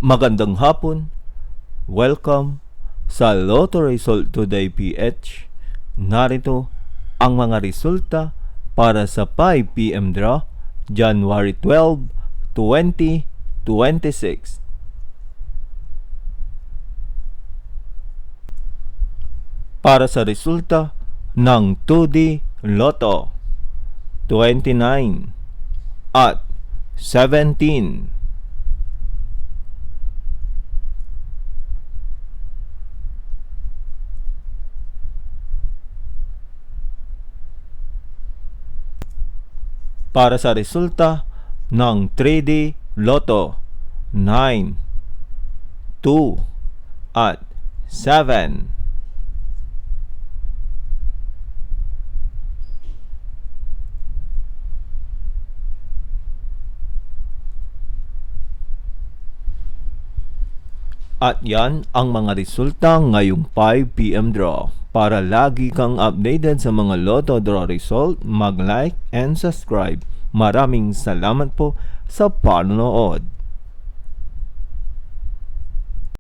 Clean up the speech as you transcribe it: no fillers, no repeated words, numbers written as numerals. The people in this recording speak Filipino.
Magandang hapon. Welcome sa Lotto Result Today PH. Narito ang mga resulta para sa 5 PM draw January 12, 2026. Para sa resulta ng 2D Lotto 29 at 17. Para sa resulta ng 3D Lotto 9, 2 at 7. At yan ang mga resulta ngayong 5 PM draw. Para lagi kang updated sa mga Lotto draw result, mag-like and subscribe. Maraming salamat po sa panonood.